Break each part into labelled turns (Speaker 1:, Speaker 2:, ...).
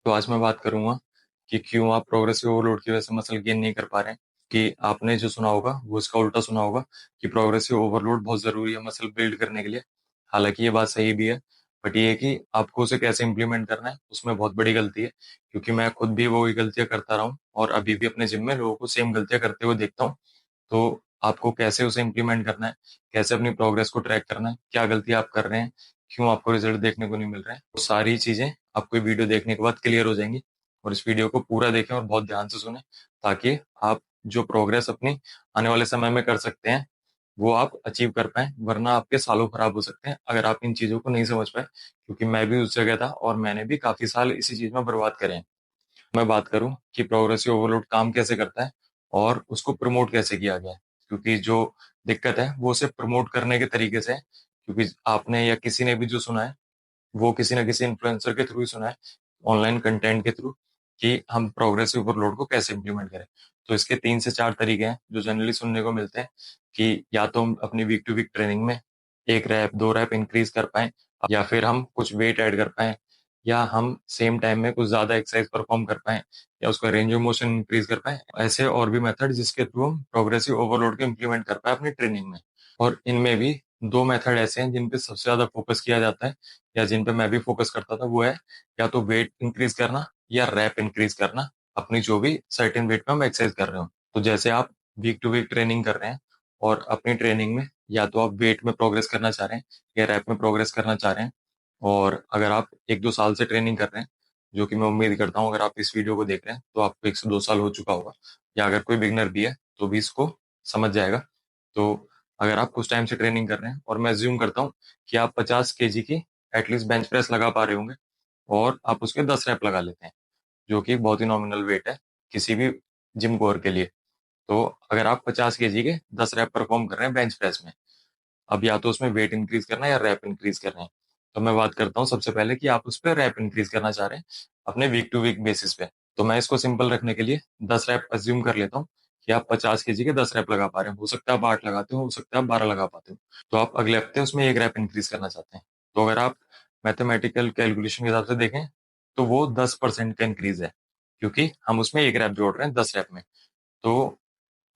Speaker 1: तो आज मैं बात करूंगा कि क्यों आप प्रोग्रेसिव ओवरलोड की वजह से मसल गेन नहीं कर पा रहे हैं। कि आपने जो सुना होगा वो इसका उल्टा सुना होगा कि प्रोग्रेसिव ओवरलोड बहुत जरूरी है मसल बिल्ड करने के लिए। हालांकि ये बात सही भी है, बट ये है कि आपको उसे कैसे इंप्लीमेंट करना है उसमें बहुत बड़ी गलती है। क्योंकि मैं खुद भी वही गलतियां करता रहा हूँ और अभी भी अपने जिम में लोगों को सेम गलतियां करते हुए देखता हूँ। तो आपको कैसे उसे इम्प्लीमेंट करना है, कैसे अपनी प्रोग्रेस को ट्रैक करना है, क्या गलती आप कर रहे हैं, क्यों आपको रिजल्ट देखने को नहीं मिल रहे हैं, वो सारी चीजें आपको ये वीडियो देखने के बाद क्लियर हो जाएंगी। और इस वीडियो को पूरा देखें और बहुत ध्यान से सुने, ताकि आप जो प्रोग्रेस अपनी आने वाले समय में कर सकते हैं वो आप अचीव कर पाए। वरना आपके सालों खराब हो सकते हैं अगर आप इन चीजों को नहीं समझ पाए। क्योंकि मैं भी उस जगह था और मैंने भी काफी साल इसी चीज में बर्बाद करे हैं। मैं बात करूं कि प्रोग्रेसिव ओवरलोड काम कैसे करता है और उसको प्रमोट कैसे किया गया है, क्योंकि जो दिक्कत है वो उसे प्रमोट करने के तरीके से है। क्योंकि आपने या किसी ने भी जो सुना है वो किसी न किसी इन्फ्लुएंसर के थ्रू ही सुना है, ऑनलाइन कंटेंट के थ्रू, कि हम प्रोग्रेसिव ओवरलोड को कैसे इम्प्लीमेंट करें। तो इसके 3 से 4 तरीके हैं जो जनरली सुनने को मिलते हैं। कि या तो हम अपनी वीक टू वीक ट्रेनिंग में 1 रैप 2 रैप इंक्रीज कर पाएं, या फिर हम कुछ वेट ऐड कर पाएं, या हम सेम टाइम में कुछ ज्यादा एक्सरसाइज परफॉर्म कर पाएं, या उसका रेंज ऑफ मोशन इंक्रीज कर पाएं। ऐसे और भी मेथड जिसके थ्रू हम प्रोग्रेसिव ओवरलोड को इम्प्लीमेंट कर पाए अपनी ट्रेनिंग में। और इनमें भी 2 मेथड ऐसे हैं जिन पे सबसे ज्यादा फोकस किया जाता है, या जिन पे मैं भी फोकस करता था। वो है या तो वेट इंक्रीज करना या रैप इंक्रीज करना, अपनी जो भी सर्टेन वेट पे हम एक्सरसाइज कर रहे हो। तो जैसे आप वीक टू वीक ट्रेनिंग कर रहे हैं और अपनी ट्रेनिंग में या तो आप वेट में प्रोग्रेस करना चाह रहे हैं या रैप में प्रोग्रेस करना चाह रहे हैं, और अगर आप 1-2 साल से ट्रेनिंग कर रहे हैं, जो कि मैं उम्मीद करता हूँ अगर आप इस वीडियो को देख रहे हैं तो आपको 1 से 2 साल हो चुका होगा, या अगर कोई बिगनर भी है तो भी इसको समझ जाएगा। तो अगर आप कुछ टाइम से ट्रेनिंग कर रहे हैं और मैं ज्यूम करता हूँ कि आप 50 kg की एटलीस्ट बेंच प्रेस लगा पा रहे होंगे, और आप उसके 10 रैप लगा लेते हैं, जो कि बहुत ही नॉमिनल वेट है किसी भी जिम गोअर के लिए। तो अगर आप 50 kg के 10 रैप परफॉर्म कर रहे हैं बेंच प्रेस में, अब या तो उसमें वेट इंक्रीज करना है या रैप इंक्रीज कर रहे हैं। तो मैं बात करता हूँ सबसे पहले कि आप उस पर रैप इंक्रीज करना चाह रहे हैं अपने वीक टू वीक बेसिस पे। तो मैं इसको सिंपल रखने के लिए 10 रैप अज्यूम कर लेता हूँ कि आप 50 kg के 10 रैप लगा पा रहे हैं। हो सकता है आप 8 लगाते हो सकता है आप 12 लगा पाते हो। तो आप अगले हफ्ते उसमें 1 रैप इंक्रीज करना चाहते हैं। तो अगर आप मैथमेटिकल कैलकुलेशन के हिसाब से देखें तो वो 10% का इंक्रीज है, क्योंकि हम उसमें 1 रैप जोड़ रहे हैं 10 रैप में। तो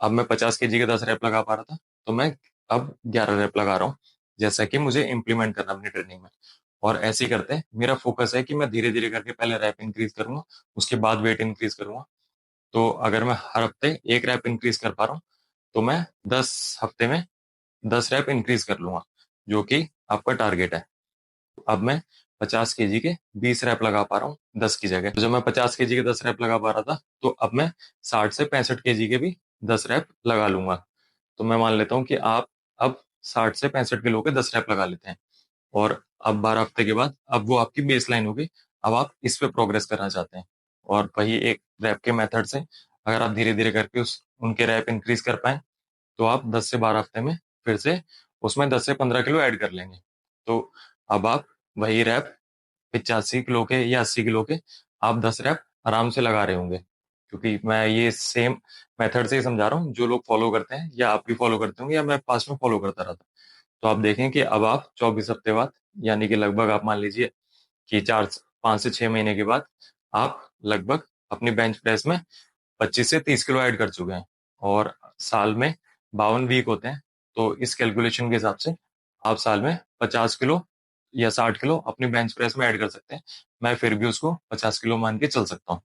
Speaker 1: अब मैं 50 kg के 10 रैप लगा पा रहा था, तो मैं अब 11 रैप लगा रहा हूँ, जैसा कि मुझे इम्प्लीमेंट करना अपनी ट्रेनिंग में। और ऐसे ही करते हैं, मेरा फोकस है कि मैं धीरे धीरे करके पहले रैप इंक्रीज करूंगा, उसके बाद वेट इंक्रीज करूंगा। तो अगर मैं हर हफ्ते 1 रैप इंक्रीज कर पा रहा हूँ, तो मैं 10 हफ्ते में 10 रैप इंक्रीज कर लूंगा, जो कि आपका टारगेट है। अब मैं 50 kg के 20 रैप लगा पा रहा हूँ 10 की जगह। तो जब मैं 50 kg के 10 रैप लगा पा रहा था, तो अब मैं 60 से 65 kg के भी 10 रैप लगा लूंगा। तो मैं मान लेता हूँ कि आप अब 60 से 65 किलो के 10 रैप लगा लेते हैं, और अब 12 हफ्ते के बाद अब वो आपकी बेस लाइन होगी। अब आप इस पे प्रोग्रेस करना चाहते हैं, और वही एक रैप के मेथड से अगर आप धीरे धीरे करके उस उनके रैप इंक्रीज कर पाए, तो आप 10 से 12 हफ्ते में फिर से उसमें 10 से 15 किलो ऐड कर लेंगे। तो अब आप वही रैप 85 किलो के या 80 किलो के आप 10 रैप आराम से लगा रहे होंगे। क्योंकि मैं ये सेम मेथड से ही समझा रहा हूँ जो लोग फॉलो करते हैं, या आप भी फॉलो करते होंगे, या मैं पास में फॉलो करता रहा था। तो आप देखें कि अब आप 24 हफ्ते बाद, यानी कि लगभग आप मान लीजिए कि 5 से 6 महीने के बाद, आप लगभग अपनी बेंच प्रेस में 25 से 30 किलो ऐड कर चुके हैं। और साल में 52 वीक होते हैं, तो इस कैलकुलेशन के हिसाब से आप साल में 50 किलो या 60 किलो अपनी बेंच प्रेस में ऐड कर सकते हैं। मैं फिर भी उसको 50 किलो मान के चल सकता हूँ।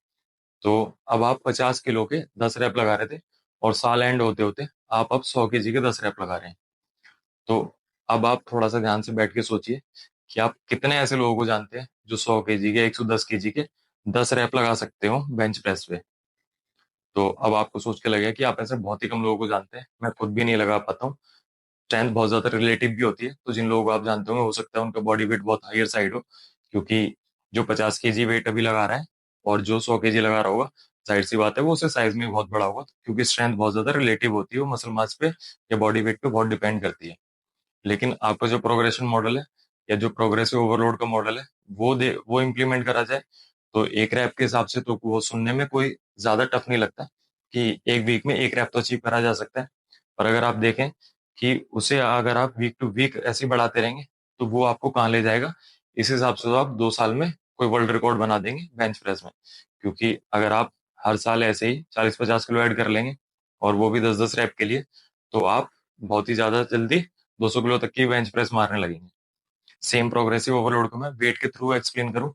Speaker 1: तो अब आप 50 किलो के 10 रैप लगा रहे थे, और साल एंड होते होते आप अब 100 kg के 10 रैप लगा रहे हैं। तो अब आप थोड़ा सा ध्यान से बैठ के सोचिए कि आप कितने ऐसे लोगों को जानते हैं जो 100 kg के 110 kg के 10 रैप लगा सकते हो बेंच प्रेस पे। तो अब आपको सोच के लगेगा कि आप ऐसे बहुत ही कम लोगों को जानते हैं, मैं खुद भी नहीं लगा पाता हूँ। स्ट्रेंथ बहुत ज्यादा रिलेटिव भी होती है, तो जिन लोगों को आप जानते होंगे हो सकता है उनका बॉडी वेट बहुत हायर साइड हो। क्योंकि जो 50 kg वेट अभी लगा रहा है और जो 100 kg लगा रहा होगा, जाहिर सी बात है वो उससे साइज में बहुत बड़ा होगा, क्योंकि स्ट्रेंथ बहुत ज्यादा रिलेटिव होती है, वो मसल मास पे या बॉडी वेट पे बहुत डिपेंड करती है। लेकिन आपका जो प्रोग्रेशन मॉडल है या जो प्रोग्रेसिव ओवरलोड का मॉडल है, वो इम्प्लीमेंट करा जाए, तो 1 रैप के हिसाब से तो वो सुनने में कोई ज्यादा टफ नहीं लगता कि एक वीक में 1 रैप तो अचीव करा जा सकता है। पर अगर आप देखें कि उसे अगर आप वीक टू वीक ऐसे ही बढ़ाते रहेंगे, तो वो आपको कहाँ ले जाएगा। इस हिसाब से तो आप 2 साल में कोई वर्ल्ड रिकॉर्ड बना देंगे बेंच प्रेस में। क्योंकि अगर आप हर साल ऐसे ही 40-50 किलो ऐड कर लेंगे, और वो भी 10-10 रैप के लिए, तो आप बहुत ही ज्यादा जल्दी 200 किलो तक की बेंच प्रेस मारने लगेंगे। सेम प्रोग्रेसिव ओवरलोड को मैं वेट के थ्रू एक्सप्लेन करूं,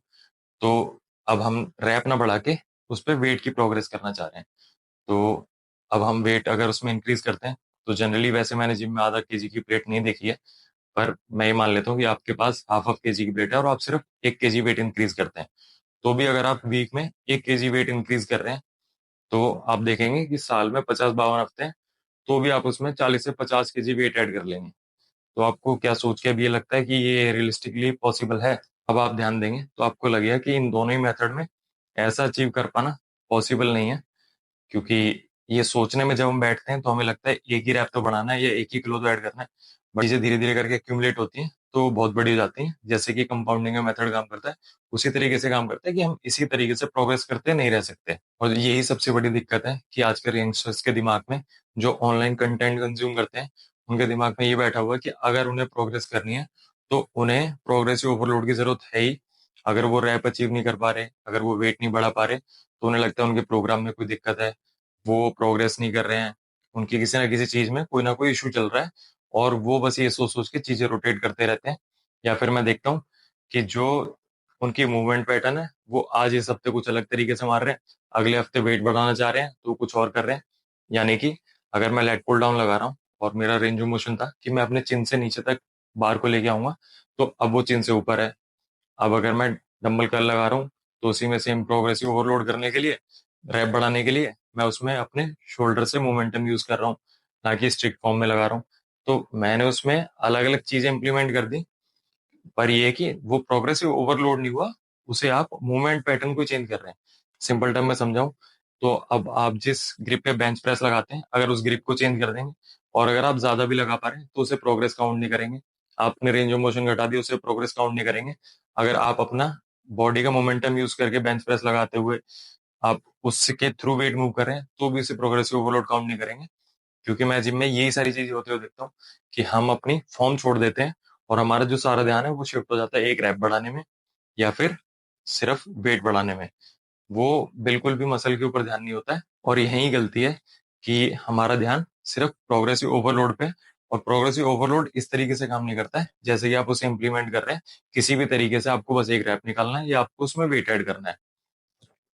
Speaker 1: तो अब हम रैप ना बढ़ा के उस पर वेट की प्रोग्रेस करना चाह रहे हैं। तो अब हम वेट अगर उसमें इंक्रीज करते हैं, तो जनरली वैसे मैंने जिम में आधा केजी की प्लेट नहीं देखी है, पर मैं ये मान लेता हूँ कि आपके पास हाफ ऑफ केजी की प्लेट है और आप सिर्फ 1 केजी वेट इंक्रीज करते हैं। तो भी अगर आप वीक में 1 केजी वेट इंक्रीज कर रहे हैं, तो आप देखेंगे कि साल में 50-52 हफ्ते हैं, तो भी आप उसमें 40 से 50 केजी वेट ऐड कर लेंगे। तो आपको क्या सोच के अब ये लगता है कि ये रियलिस्टिकली पॉसिबल है? अब आप ध्यान देंगे तो आपको लगेगा कि इन दोनों ही मेथड में ऐसा अचीव कर पाना पॉसिबल नहीं है। क्योंकि ये सोचने में जब हम बैठते हैं तो हमें लगता है एक ही रैप तो बढ़ाना है या एक ही किलो तो ऐड करना है, बट चीजें धीरे धीरे करके एक्यूमुलेट होती हैं तो बहुत बड़ी हो जाती हैं। जैसे कि कंपाउंडिंग का मेथड काम करता है, उसी तरीके से काम करता है कि हम इसी तरीके से प्रोग्रेस करते नहीं रह सकते। और यही सबसे बड़ी दिक्कत है कि आजकल यंगस्टर्स के दिमाग में, जो ऑनलाइन कंटेंट कंज्यूम करते हैं, उनके दिमाग में ये बैठा हुआ है कि अगर उन्हें प्रोग्रेस करनी है तो उन्हें प्रोग्रेसिव ओवरलोड की जरूरत है ही। अगर वो रैप अचीव नहीं कर पा रहे, अगर वो वेट नहीं बढ़ा पा रहे, तो उन्हें लगता है उनके प्रोग्राम में कोई दिक्कत है, वो प्रोग्रेस नहीं कर रहे हैं, उनकी किसी ना किसी चीज में कोई ना कोई इशू चल रहा है, और वो बस ये सोच सोच के चीजें रोटेट करते रहते हैं। या फिर मैं देखता हूँ कि जो उनकी मूवमेंट पैटर्न है, वो आज इस हफ्ते कुछ अलग तरीके से मार रहे हैं, अगले हफ्ते वेट बढ़ाना चाह रहे हैं तो कुछ और कर रहे हैं। यानी कि अगर मैं लेट पुल डाउन लगा रहा हूँ और मेरा रेंज ऑफ मोशन था कि मैं अपने चिन से नीचे तक बार को लेके आऊंगा, तो अब वो चिन से ऊपर है। अब अगर मैं डंबल कर्ल लगा रहा हूँ, तो उसी में सेम प्रोग्रेसिव ओवरलोड करने के लिए, रैप बढ़ाने के लिए, मैं उसमें अपने शोल्डर से मोमेंटम यूज कर रहा हूँ, ना कि स्ट्रिक्ट फॉर्म में लगा रहा हूँ। तो मैंने उसमें अलग अलग चीजें इंप्लीमेंट कर दी, पर ये है कि वो प्रोग्रेसिव ओवरलोड नहीं हुआ, उसे आप मूवमेंट पैटर्न को चेंज कर रहे हैं। सिंपल टर्म में समझाऊं, तो अब आप जिस ग्रिप पे बेंच प्रेस लगाते हैं, अगर उस ग्रिप को चेंज कर देंगे, और अगर आप ज्यादा भी लगा पा रहे हैं तो उसे प्रोग्रेस काउंट नहीं करेंगे। आपने रेंज ऑफ मोशन घटा दी, उसे प्रोग्रेस काउंट नहीं करेंगे। अगर आप अपना बॉडी का मोमेंटम यूज करके बेंच प्रेस लगाते हुए आप उसके थ्रू वेट मूव कर रहे हैं, तो भी उसे प्रोग्रेसिव ओवरलोड काउंट नहीं करेंगे। क्योंकि मैं जिम में यही सारी चीजें होते हुए देखता हूँ कि हम अपनी फॉर्म छोड़ देते हैं, और हमारा जो सारा ध्यान है वो शिफ्ट हो जाता है एक रैप बढ़ाने में, या फिर सिर्फ वेट बढ़ाने में। वो बिल्कुल भी मसल के ऊपर ध्यान नहीं होता है, और यही गलती है कि हमारा ध्यान सिर्फ प्रोग्रेसिव ओवरलोड पे। और प्रोग्रेसिव ओवरलोड इस तरीके से काम नहीं करता है जैसे कि आप उसे इंप्लीमेंट कर रहे हैं। किसी भी तरीके से आपको बस एक रैप निकालना है या आपको उसमें वेट ऐड करना है।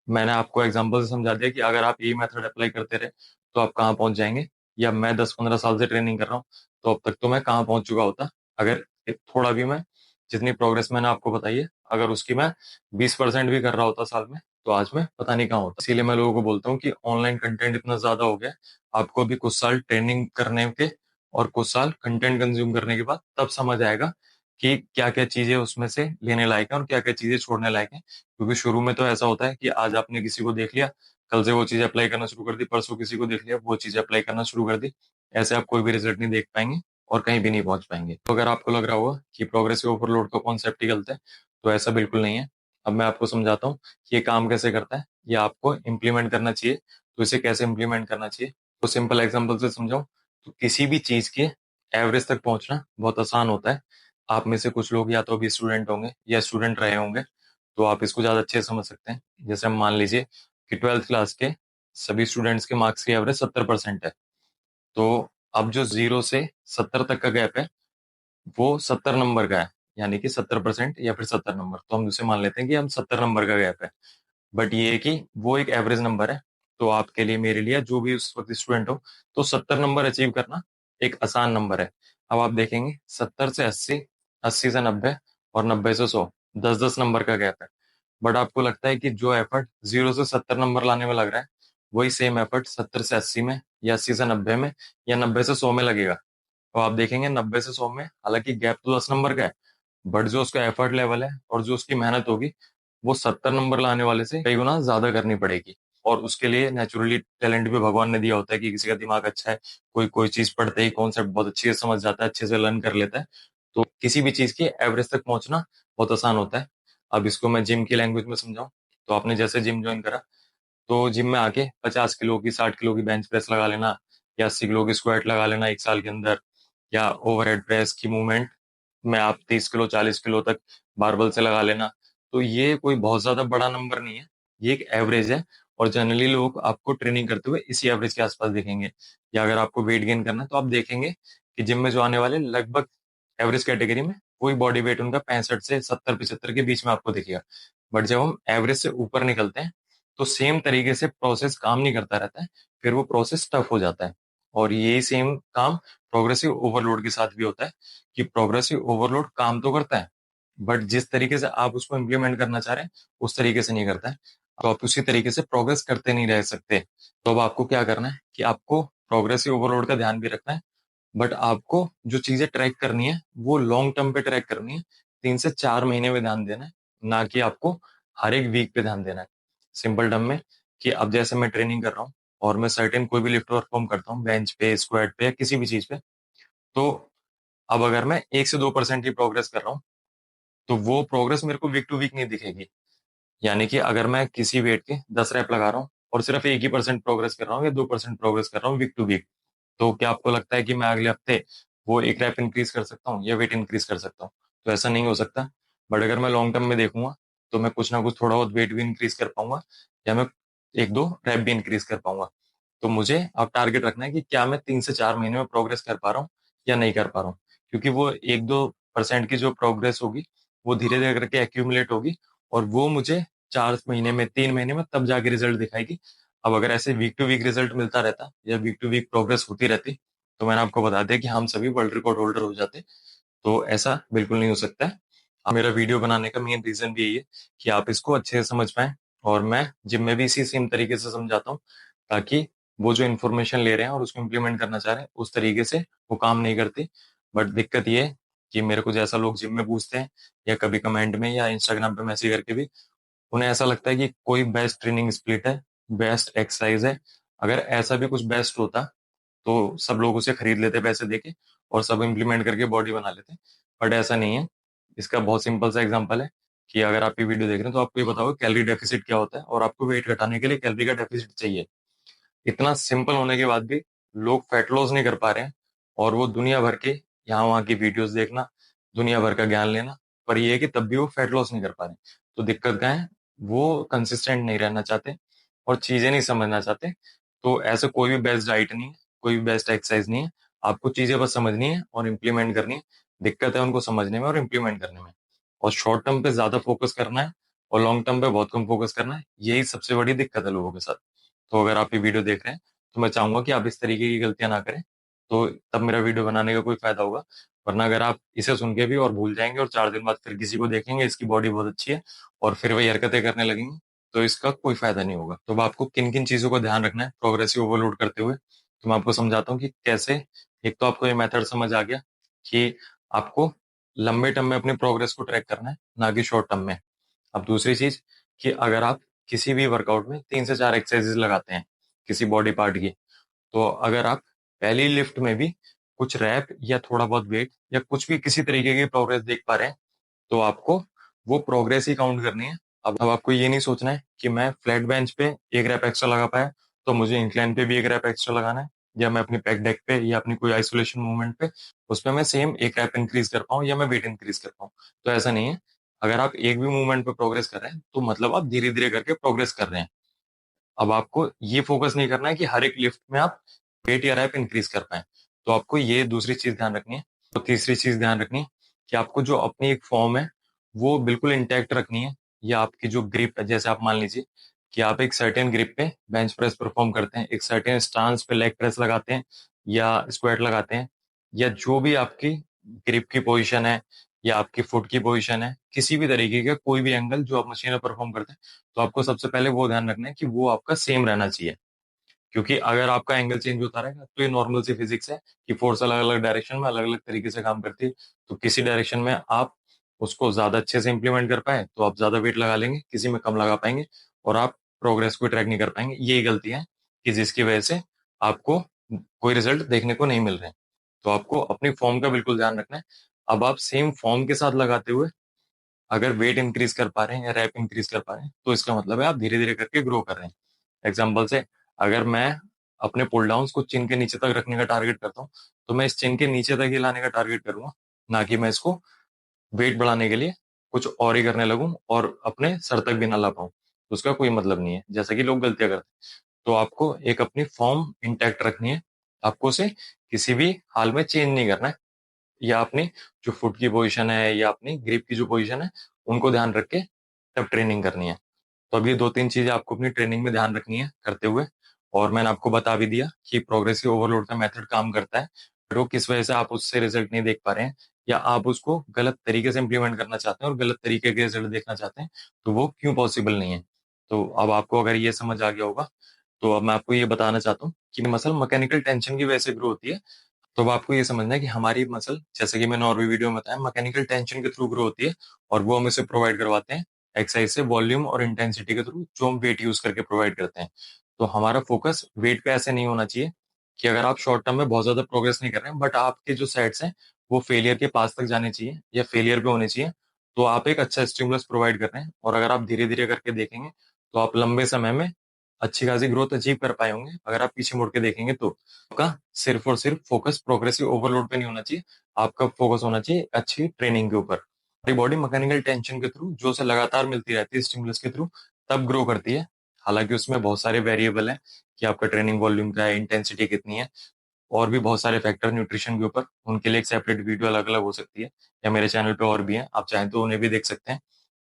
Speaker 1: मैंने आपको एग्जांपल से समझा दिया कि अगर आप यही मेथड अप्लाई करते रहे तो आप कहाँ पहुंच जाएंगे। या मैं 10-15 साल से ट्रेनिंग कर रहा हूँ, तो अब तक तो मैं कहाँ पहुंच चुका होता, अगर थोड़ा भी मैं, जितनी प्रोग्रेस मैंने आपको बताई है, अगर उसकी मैं 20% भी कर रहा होता साल में, तो आज मैं पता नहीं कहाँ होता। इसीलिए मैं लोगों को बोलता हूँ कि ऑनलाइन कंटेंट इतना ज्यादा हो गया है, आपको अभी कुछ साल ट्रेनिंग करने के और कुछ साल कंटेंट कंज्यूम करने के बाद तब समझ आएगा कि क्या क्या चीजें उसमें से लेने लायक है और क्या क्या चीजें छोड़ने लायक है। क्योंकि शुरू में तो ऐसा होता है कि आज आपने किसी को देख लिया, कल से वो चीज अप्लाई करना शुरू कर दी, परसों किसी को देख लिया, वो चीज अप्लाई करना शुरू कर दी। ऐसे आप कोई भी रिजल्ट नहीं देख पाएंगे और कहीं भी नहीं पहुंच पाएंगे। तो अगर आपको लग रहा होगा कि प्रोग्रेसिव ओवरलोड का कॉन्सेप्ट ही गलत है, तो ऐसा बिल्कुल नहीं है। अब मैं आपको समझाता हूँ कि ये काम कैसे करता है या आपको इम्प्लीमेंट करना चाहिए, तो इसे कैसे इम्प्लीमेंट करना चाहिए। तो सिंपल एग्जाम्पल से समझाऊं, तो किसी भी चीज के एवरेज तक पहुंचना बहुत आसान होता है। आप में से कुछ लोग या तो अभी स्टूडेंट होंगे या स्टूडेंट रहे होंगे, तो आप इसको ज्यादा अच्छे से समझ सकते हैं। जैसे हम मान लीजिए कि 12th क्लास के सभी स्टूडेंट्स के मार्क्स की एवरेज 70% है। तो अब जो 0 से 70 तक का गैप है, वो 70 नंबर का है। यानी कि 70% या फिर 70 नंबर, तो हम उसे मान लेते हैं कि हम 70 नंबर का गैप है। बट ये है कि वो एक एवरेज नंबर है। तो आपके लिए, मेरे लिए, जो भी उस वक्त स्टूडेंट हो, तो 70 नंबर अचीव करना एक आसान नंबर है। अब आप देखेंगे 70 से 80, 80 से 90, और 90 से 100, 10-10 नंबर का गैप है। बट आपको लगता है कि जो एफर्ट 0 से 70 नंबर लाने में लग रहा है, वही सेम एफर्ट 70 से 80 में, या 80 से 90 में, या 90 से 100 में लगेगा। तो आप देखेंगे 90 से 100 में हालांकि गैप तो 10 नंबर का है, बट जो उसका एफर्ट लेवल है और जो उसकी मेहनत होगी, वो 70 नंबर लाने वाले से कई गुना ज्यादा करनी पड़ेगी। और उसके लिए नेचुरली टैलेंट भी भगवान ने दिया होता है कि किसी का दिमाग अच्छा है, कोई कोई चीज पढ़ते ही कॉन्सेप्ट बहुत अच्छे से समझ जाता है, अच्छे से लर्न कर लेता है। तो किसी भी चीज की एवरेज तक पहुंचना बहुत आसान होता है। अब इसको मैं जिम की लैंग्वेज में समझाऊं, तो आपने जैसे जिम ज्वाइन करा, तो जिम में आके 50 किलो की, 60 किलो की बेंच प्रेस लगा लेना, या 80 किलो की स्क्वाट लगा लेना 1 साल के अंदर, या ओवरहेड प्रेस की मूवमेंट में आप 30 किलो, 40 किलो तक बारबल से लगा लेना। तो ये कोई बहुत ज्यादा बड़ा नंबर नहीं है, ये एक एवरेज है। और जनरली लोग आपको ट्रेनिंग करते हुए इसी एवरेज के आसपास देखेंगे। या अगर आपको वेट गेन करना है तो आप देखेंगे कि जिम में जो आने वाले लगभग एवरेज कैटेगरी में वही बॉडी वेट उनका 65 से 70 75 के बीच में आपको दिखेगा। बट जब हम एवरेज से ऊपर निकलते हैं तो सेम तरीके से प्रोसेस काम नहीं करता रहता है, फिर वो प्रोसेस टफ हो जाता है। और यही सेम काम प्रोग्रेसिव ओवरलोड के साथ भी होता है, कि प्रोग्रेसिव ओवरलोड काम तो करता है बट जिस तरीके से आप उसको इम्प्लीमेंट करना चाह रहे हैं उस तरीके से नहीं करता है। तो आप उसी तरीके से प्रोग्रेस करते नहीं रह सकते। तो अब आपको क्या करना है कि आपको प्रोग्रेसिव ओवरलोड का ध्यान भी रखना है, बट आपको जो चीजें ट्रैक करनी है वो लॉन्ग टर्म पे ट्रैक करनी है। 3 से 4 महीने में ध्यान देना है, ना कि आपको हर एक वीक पे ध्यान देना है। सिंपल टर्म में, कि अब जैसे मैं ट्रेनिंग कर रहा हूँ और मैं सर्टेन कोई भी लिफ्ट परफॉर्म करता हूँ बेंच पे, स्क्वाट पे या किसी भी चीज पे, तो अब अगर मैं 1 से 2% की प्रोग्रेस कर रहा हूँ तो वो प्रोग्रेस मेरे को वीक टू वीक नहीं दिखेगी। यानी कि अगर मैं किसी वेट के 10 रैप लगा रहा हूँ और सिर्फ 1 ही% प्रोग्रेस कर रहा हूँ या 2% प्रोग्रेस कर रहा हूँ वीक टू वीक, तो क्या आपको लगता है कि मैं अगले हफ्ते वो 1 रैप इंक्रीज कर सकता हूँ या वेट इंक्रीज कर सकता हूँ? तो ऐसा नहीं हो सकता। बट अगर मैं लॉन्ग टर्म में देखूंगा तो मैं कुछ ना कुछ थोड़ा बहुत वेट भी इंक्रीज कर पाऊंगा, या मैं 1 2 रैप भी इंक्रीज कर पाऊंगा। तो मुझे अब टारगेट रखना है कि क्या मैं 3 से 4 महीने में प्रोग्रेस कर पा रहा हूँ या नहीं कर पा रहा हूँ। क्योंकि वो 1 2% की जो प्रोग्रेस होगी वो धीरे धीरे करके एक्यूमुलेट होगी, और वो मुझे 4 महीने में, 3 महीने में तब जाके रिजल्ट दिखाएगी। अब अगर ऐसे वीक टू वीक रिजल्ट मिलता रहता या वीक टू वीक प्रोग्रेस होती रहती, तो मैंने आपको बता दिया कि हम सभी वर्ल्ड रिकॉर्ड होल्डर हो जाते। तो ऐसा बिल्कुल नहीं हो सकता है। अब मेरा वीडियो बनाने का मेन रीजन भी यही है कि आप इसको अच्छे से समझ पाए, और मैं जिम में भी इसी सेम तरीके से समझाता हूँ, ताकि वो जो इन्फॉर्मेशन ले रहे हैं और उसको इम्प्लीमेंट करना चाह रहे हैं उस तरीके से वो काम नहीं करती। बट दिक्कत ये है कि मेरे को जैसा लोग जिम में पूछते हैं या कभी कमेंट में या इंस्टाग्राम पे मैसेज करके भी, उन्हें ऐसा लगता है कि कोई बेस्ट ट्रेनिंग स्प्लिट है, बेस्ट एक्सरसाइज है। अगर ऐसा भी कुछ बेस्ट होता तो सब लोग उसे खरीद लेते पैसे देके और सब इम्प्लीमेंट करके बॉडी बना लेते। बट ऐसा नहीं है। इसका बहुत सिंपल सा एग्जांपल है कि अगर आप ये वीडियो देख रहे हैं तो आपको ये बताओ कैलोरी डेफिसिट क्या होता है, और आपको वेट घटाने के लिए कैलोरी का डेफिसिट चाहिए। इतना सिंपल होने के बाद भी लोग फैट लॉस नहीं कर पा रहे हैं, और वो दुनिया भर के यहाँ वहाँ की वीडियोस देखना, दुनिया भर का ज्ञान लेना, पर ये है कि तब भी वो फैट लॉस नहीं कर पा रहे। तो दिक्कत क्या है, वो कंसिस्टेंट नहीं रहना चाहते और चीजें नहीं समझना चाहते। तो ऐसे कोई भी बेस्ट डाइट नहीं है, कोई भी बेस्ट एक्सरसाइज नहीं है। आपको चीजें बस समझनी है और इम्प्लीमेंट करनी है। दिक्कत है उनको समझने में और इम्प्लीमेंट करने में। और शॉर्ट टर्म पे ज्यादा फोकस करना है और लॉन्ग टर्म पे बहुत कम फोकस करना है, यही सबसे बड़ी दिक्कत है लोगों के साथ। तो अगर आप ये वीडियो देख रहे हैं तो मैं चाहूंगा कि आप इस तरीके की गलतियां ना करें, तो तब मेरा वीडियो बनाने का कोई फायदा होगा। वरना अगर आप इसे सुन के भी और भूल जाएंगे और 4 दिन बाद फिर किसी को देखेंगे इसकी बॉडी बहुत अच्छी है और फिर वही हरकतें करने लगेंगे, तो इसका कोई फायदा नहीं होगा। तो अब आपको किन किन चीजों का ध्यान रखना है प्रोग्रेसिव ओवरलोड करते हुए, तो मैं आपको समझाता हूँ कि कैसे। एक तो आपको ये मेथड समझ आ गया कि आपको लंबे टर्म में अपने प्रोग्रेस को ट्रैक करना है, ना कि शॉर्ट टर्म में। अब दूसरी चीज, कि अगर आप किसी भी वर्कआउट में 3 से 4 एक्सरसाइजेस लगाते हैं किसी बॉडी पार्ट की, तो अगर आप पहली लिफ्ट में भी कुछ रैप या थोड़ा बहुत वेट या कुछ भी किसी तरीके की प्रोग्रेस देख पा रहे हैं, तो आपको वो प्रोग्रेस ही काउंट करनी है। अब आपको ये नहीं सोचना है कि मैं फ्लैट बेंच पे 1 रैप एक्स्ट्रा लगा पाया तो मुझे इंक्लाइन पे भी 1 रैप एक्स्ट्रा लगाना है, या मैं अपनी पैक डेक पे या अपनी कोई आइसोलेशन मूवमेंट पे उस पे मैं सेम 1 रैप इंक्रीज कर पाऊँ या मैं वेट इंक्रीज कर पाऊँ। तो ऐसा नहीं है। अगर आप एक भी मूवमेंट पे प्रोग्रेस कर रहे हैं तो मतलब आप धीरे धीरे करके प्रोग्रेस कर रहे हैं। अब आपको ये फोकस नहीं करना है कि हर एक लिफ्ट में आप वेट या रैप इंक्रीज कर पाए। तो आपको ये दूसरी चीज ध्यान रखनी है। तो तीसरी चीज ध्यान रखनी है कि आपको जो अपनी एक फॉर्म है वो बिल्कुल इंटैक्ट रखनी है। या आपकी जो ग्रिप है, जैसे आप मान लीजिए कि आप एक सर्टेन ग्रिप पे बेंच प्रेस परफॉर्म करते हैं, एक सर्टेन स्टांस पे लेग प्रेस लगाते हैं या स्क्वाट लगाते हैं, या जो भी आपकी ग्रिप की पोजीशन है या आपकी फुट की पोजीशन है, किसी भी तरीके का कोई भी एंगल जो आप मशीन में परफॉर्म करते हैं, तो आपको सबसे पहले वो ध्यान रखना है कि वो आपका सेम रहना चाहिए। क्योंकि अगर आपका एंगल चेंज होता रहेगा तो ये नॉर्मल सी फिजिक्स है कि फोर्स अलग अलग डायरेक्शन में अलग अलग तरीके से काम करती है। तो किसी डायरेक्शन में आप उसको ज्यादा अच्छे से इंप्लीमेंट कर पाए तो आप ज्यादा वेट लगा लेंगे, किसी में कम लगा पाएंगे और आप प्रोग्रेस को ट्रैक नहीं कर पाएंगे। यही गलती है कि जिसकी वजह से आपको कोई रिजल्ट देखने को नहीं मिल रहे हैं। तो आपको अपनी फॉर्म का बिल्कुल ध्यान रखना है। अब आप सेम फॉर्म के साथ लगाते हुए अगर वेट इंक्रीज कर पा रहे हैं या रैप इंक्रीज कर पा रहे हैं तो इसका मतलब है आप धीरे धीरे करके ग्रो कर रहे हैं। एग्जाम्पल से, अगर मैं अपने पुल डाउन को चिन के नीचे तक रखने का टारगेट करता हूँ तो मैं इस चिन के नीचे तक ही लाने का टारगेट करूंगा, ना कि मैं इसको वेट बढ़ाने के लिए कुछ और ही करने लगूं और अपने सर तक भी ना ला पाऊं, तो उसका कोई मतलब नहीं है, जैसा कि लोग गलतियां करते हैं। तो आपको एक अपनी फॉर्म इंटैक्ट रखनी है, आपको उसे किसी भी हाल में चेंज नहीं करना है, या अपनी जो फुट की पोजीशन है या अपनी ग्रिप की जो पोजीशन है उनको ध्यान रख के तब ट्रेनिंग करनी है। तो अब ये 2-3 चीजें आपको अपनी ट्रेनिंग में ध्यान रखनी है करते हुए। और मैंने आपको बता भी दिया कि प्रोग्रेसिव ओवरलोड का मेथड काम करता है, पर वो किस वजह से आप उससे रिजल्ट नहीं देख पा रहे हैं, या आप उसको गलत तरीके से इंप्लीमेंट करना चाहते हैं और गलत तरीके के रिजल्ट देखना चाहते हैं, तो वो क्यों पॉसिबल नहीं है। तो अब आपको अगर ये समझ आ गया होगा, तो अब मैं आपको ये बताना चाहता हूँ कि मसल मैकेनिकल टेंशन की वजह से ग्रो होती है। तो अब आपको ये समझना है कि हमारी मसल, जैसे कि मैंने और भी वीडियो में बताया, मैकेनिकल टेंशन के थ्रू ग्रो होती है, और वो हम इसे प्रोवाइड करवाते हैं एक्सरसाइज से वॉल्यूम और इंटेंसिटी के थ्रू, जो हम वेट यूज करके प्रोवाइड करते हैं। तो हमारा फोकस वेट पे ऐसे नहीं होना चाहिए कि अगर आप शॉर्ट टर्म में बहुत ज्यादा प्रोग्रेस नहीं कर रहे हैं, बट आपके जो सेट्स हैं वो फेलियर के पास तक जाने चाहिए या फेलियर पे होने चाहिए, तो आप एक अच्छा स्टिमुलस प्रोवाइड कर रहे हैं। और अगर आप धीरे धीरे करके देखेंगे तो आप लंबे समय में अच्छी खासी ग्रोथ अचीव कर पाए होंगे। अगर आप पीछे मुड़ के देखेंगे तो आपका सिर्फ और सिर्फ फोकस प्रोग्रेसिव ओवरलोड पे नहीं होना चाहिए, आपका फोकस होना चाहिए अच्छी ट्रेनिंग के ऊपर। हमारी बॉडी मैकेनिकल टेंशन के थ्रू, जो उसे लगातार मिलती रहती है स्टिमुलस के थ्रू, तब ग्रो करती है। हालांकि उसमें बहुत सारे वेरिएबल हैं कि आपका ट्रेनिंग वॉल्यूम क्या है, इंटेंसिटी कितनी है, और भी बहुत सारे फैक्टर न्यूट्रिशन के ऊपर, उनके लिए एक सेपरेट वीडियो अलग अलग हो सकती है, या मेरे चैनल पे और भी हैं, आप चाहें तो उन्हें भी देख सकते हैं।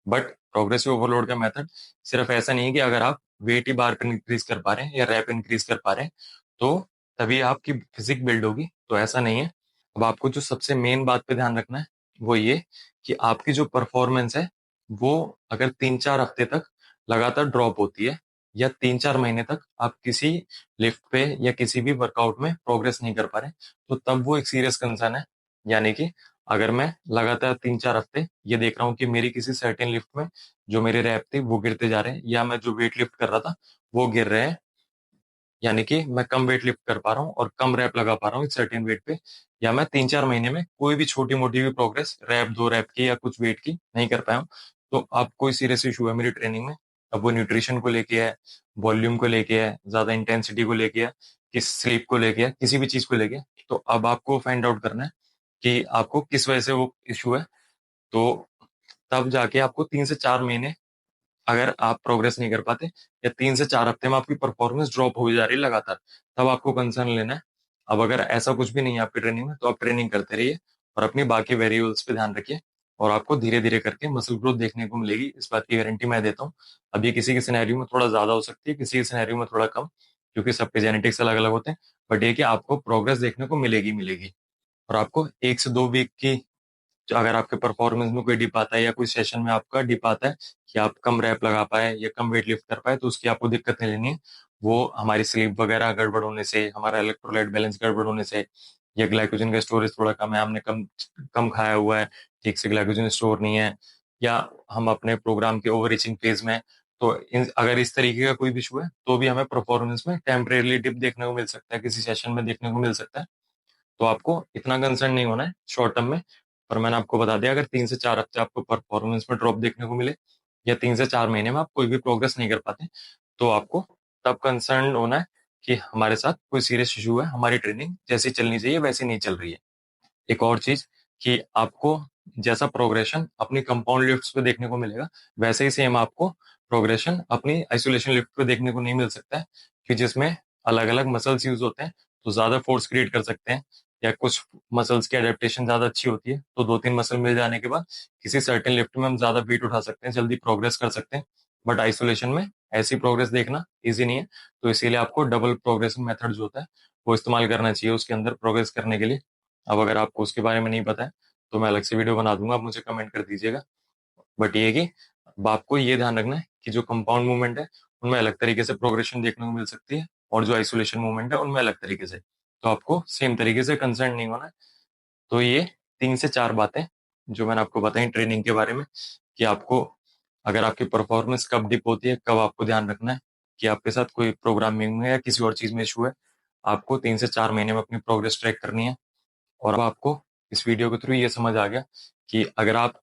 Speaker 1: बट प्रोग्रेसिव ओवरलोड का मेथड सिर्फ ऐसा नहीं है कि अगर आप वेट ही बार पर इंक्रीज कर पा रहे हैं या रैप इंक्रीज कर पा रहे हैं तो तभी आपकी फिजिक बिल्ड होगी, तो ऐसा नहीं है। अब आपको जो सबसे मेन बात पे ध्यान रखना है वो ये कि आपकी जो परफॉर्मेंस है वो अगर 3-4 हफ्ते तक लगातार ड्रॉप होती है, या 3-4 महीने तक आप किसी लिफ्ट पे या किसी भी वर्कआउट में प्रोग्रेस नहीं कर पा रहे, तो तब वो एक सीरियस कंसर्न है। यानी कि अगर मैं लगातार 3-4 हफ्ते ये देख रहा हूँ कि मेरी किसी सर्टेन लिफ्ट में जो मेरे रैप थे वो गिरते जा रहे हैं, या मैं जो वेट लिफ्ट कर रहा था वो गिर रहे हैं, यानी कि मैं कम वेट लिफ्ट कर पा रहा हूँ और कम रैप लगा पा रहा हूँ एक सर्टेन वेट पे, या मैं 3-4 महीने में कोई भी छोटी मोटी भी प्रोग्रेस रैप 2 रैप की या कुछ वेट की नहीं कर पाया हूँ, तो अब कोई सीरियस इशू है मेरी ट्रेनिंग में। अब वो न्यूट्रिशन को लेके है, वॉल्यूम को लेके है, ज्यादा इंटेंसिटी को लेके है, किस स्लीप को लेके है, किसी भी चीज को लेके है। तो अब आपको फाइंड आउट करना है कि आपको किस वजह से वो इशू है। तो तब जाके आपको 3 से 4 महीने अगर आप प्रोग्रेस नहीं कर पाते, या 3 से 4 हफ्ते में आपकी परफॉर्मेंस ड्रॉप हो जा रही है लगातार, तब आपको कंसर्न लेना है। अब अगर ऐसा कुछ भी नहीं है आपकी ट्रेनिंग में, तो आप ट्रेनिंग करते रहिए और अपनी बाकी वेरिएबल्स पे ध्यान रखिए, और आपको धीरे धीरे करके मसल ग्रोथ देखने को मिलेगी, इस बात की गारंटी मैं देता हूँ। अब ये किसी के सिनेरियो में थोड़ा ज्यादा हो सकती है, किसी के सिनेरियो में थोड़ा कम, क्योंकि सबके जेनेटिक्स अलग अलग होते हैं। बट ये कि आपको प्रोग्रेस देखने को मिलेगी मिलेगी। और आपको 1 से 2 वीक की, जो अगर आपके परफॉर्मेंस में कोई डिप आता है या कोई सेशन में आपका डिप आता है कि आप कम रैप लगा पाए या कम वेट लिफ्ट कर पाए, तो उसकी आपको दिक्कत नहीं लेनी है। वो हमारी स्लीप वगैरह गड़बड़ होने से, हमारा इलेक्ट्रोलाइट बैलेंस गड़बड़ होने से, या ग्लाइकोजन का स्टोरेज थोड़ा कम है, हमने कम कम खाया हुआ है, ठीक से ग्लाइकोजन स्टोर नहीं है, या हम अपने प्रोग्राम के ओवर रीचिंग फेज में, तो अगर इस तरीके का कोई भी इशू है तो भी हमें परफॉर्मेंस में टेम्परेरी डिप देखने को मिल सकता है, किसी सेशन में देखने को मिल सकता है। तो आपको इतना कंसर्न नहीं होना है शॉर्ट टर्म में। पर मैंने आपको बता दिया, अगर 3 से 4 हफ्ते आपको परफॉर्मेंस में ड्रॉप देखने को मिले, या 3 से 4 महीने में आप कोई भी प्रोग्रेस नहीं कर पाते, तो आपको तब कंसर्न होना है कि हमारे साथ कोई सीरियस इशू है, हमारी ट्रेनिंग जैसी चलनी चाहिए वैसी नहीं चल रही है। एक और चीज कि आपको जैसा प्रोग्रेशन अपनी कंपाउंड लिफ्ट्स पे देखने को मिलेगा, वैसे ही सेम आपको प्रोग्रेशन अपनी आइसोलेशन लिफ्ट पे देखने को नहीं मिल सकता है, कि जिसमें अलग अलग मसल्स यूज होते हैं, तो ज्यादा फोर्स क्रिएट कर सकते हैं, या कुछ मसल्स की एडेप्टेशन ज्यादा अच्छी होती है, तो 2-3 मसल मिल जाने के बाद किसी सर्टेन लिफ्ट में हम ज्यादा वेट उठा सकते हैं, जल्दी प्रोग्रेस कर सकते हैं। बट आइसोलेशन में ऐसी प्रोग्रेस देखना इजी नहीं है, तो इसीलिए आपको डबल प्रोग्रेसिव मेथड जो होता है वो इस्तेमाल करना चाहिए उसके अंदर प्रोग्रेस करने के लिए। अब अगर आपको उसके बारे में नहीं पता है तो मैं अलग से वीडियो बना दूंगा, आप मुझे कमेंट कर दीजिएगा। बट ये है कि अब आपको ये ध्यान रखना है कि जो कंपाउंड मूवमेंट है उनमें अलग तरीके से प्रोग्रेशन देखने को मिल सकती है, और जो आइसोलेशन मूवमेंट है उनमें अलग तरीके से, तो आपको सेम तरीके से कंसर्न नहीं होना है। तो ये 3 से 4 बातें जो मैंने आपको बताई ट्रेनिंग के बारे में, कि आपको अगर आपकी परफॉर्मेंस कब डिप होती है, कब आपको ध्यान रखना है कि आपके साथ कोई प्रोग्रामिंग में या किसी और चीज में इशू है, आपको 3 से 4 महीने में अपनी प्रोग्रेस ट्रैक करनी है। और अब आपको इस वीडियो के थ्रू ये समझ आ गया कि अगर आप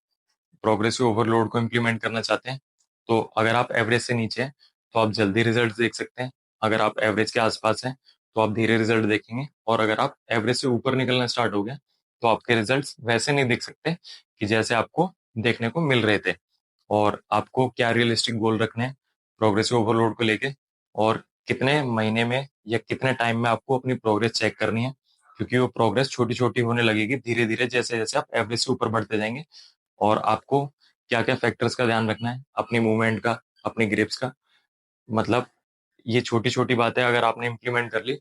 Speaker 1: प्रोग्रेसिव ओवरलोड को इम्प्लीमेंट करना चाहते हैं, तो अगर आप एवरेज से नीचे हैं तो आप जल्दी रिजल्ट देख सकते हैं, अगर आप एवरेज के आसपास हैं तो आप धीरे रिजल्ट देखेंगे, और अगर आप एवरेज से ऊपर निकलना स्टार्ट हो गए तो आपके रिजल्ट्स वैसे नहीं दिख सकते कि जैसे आपको देखने को मिल रहे थे। और आपको क्या रियलिस्टिक गोल रखने हैं प्रोग्रेसिव ओवरलोड को लेके, और कितने महीने में या कितने टाइम में आपको अपनी प्रोग्रेस चेक करनी है, क्योंकि वो प्रोग्रेस छोटी छोटी होने लगेगी धीरे धीरे, जैसे जैसे आप एवरेज से ऊपर बढ़ते जाएंगे। और आपको क्या क्या फैक्टर्स का ध्यान रखना है, अपनी मूवमेंट का, अपनी ग्रिप्स का, मतलब ये छोटी छोटी बातें अगर आपने इंप्लीमेंट कर ली,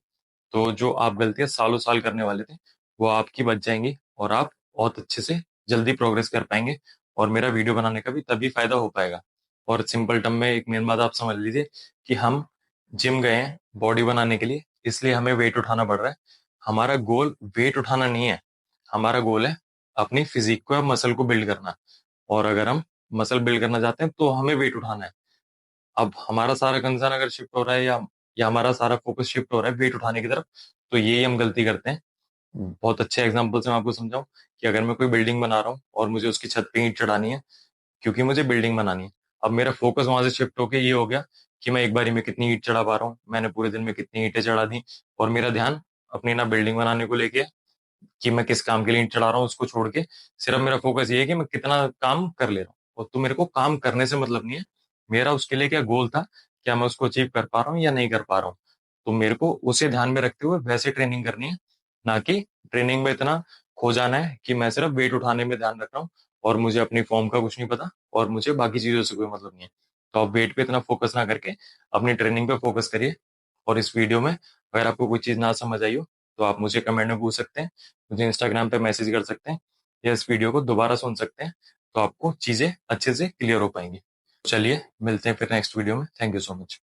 Speaker 1: तो जो आप गलतियां सालों साल करने वाले थे वो आपकी बच जाएंगी, और आप बहुत अच्छे से जल्दी प्रोग्रेस कर पाएंगे। और मेरा वीडियो बनाने का भी तभी फायदा हो पाएगा। और सिंपल टर्म में एक मेन बात आप समझ लीजिए कि हम जिम गए हैं बॉडी बनाने के लिए, इसलिए हमें वेट उठाना पड़ रहा है। हमारा गोल वेट उठाना नहीं है, हमारा गोल है अपनी फिजिक को, मसल को बिल्ड करना। और अगर हम मसल बिल्ड करना चाहते हैं तो हमें वेट उठाना है। अब हमारा सारा कंसर्न अगर शिफ्ट हो रहा है, या हमारा सारा फोकस शिफ्ट हो रहा है वेट उठाने की तरफ, तो यही हम गलती करते हैं। बहुत अच्छे एग्जांपल से मैं आपको समझाऊं, कि अगर मैं कोई बिल्डिंग बना रहा हूँ और मुझे उसकी छत पे ईंट चढ़ानी है, क्योंकि मुझे बिल्डिंग बनानी है। अब मेरा फोकस वहां से शिफ्ट होके ये हो गया कि मैं एक बारी में कितनी ईंट चढ़ा पा रहा हूँ, मैंने पूरे दिन में कितनी ईंटें चढ़ा दी, और मेरा ध्यान अपनी ना बिल्डिंग बनाने को लेके है, कि मैं किस काम के लिए ईंट चढ़ा रहा हूँ उसको छोड़ के सिर्फ मेरा फोकस ये है कि मैं कितना काम कर ले रहा हूँ। और तो मेरे को काम करने से मतलब नहीं है, मेरा उसके लिए क्या गोल था, क्या मैं उसको अचीव कर पा रहा हूँ या नहीं कर पा रहा हूँ। तो मेरे को उसे ध्यान में रखते हुए वैसे ट्रेनिंग करनी है, ना कि ट्रेनिंग में इतना खो जाना है कि मैं सिर्फ वेट उठाने में ध्यान रख रहा हूँ, और मुझे अपनी फॉर्म का कुछ नहीं पता, और मुझे बाकी चीजों से कोई मतलब नहीं है। तो आप वेट पे इतना फोकस ना करके अपनी ट्रेनिंग पे फोकस करिए। और इस वीडियो में अगर आपको कोई चीज ना समझ आई हो, तो आप मुझे कमेंट में पूछ सकते हैं, मुझे इंस्टाग्राम पे मैसेज कर सकते हैं, या इस वीडियो को दोबारा सुन सकते हैं, तो आपको चीजें अच्छे से क्लियर हो पाएंगी। चलिए मिलते हैं फिर नेक्स्ट वीडियो में। Thank you so much.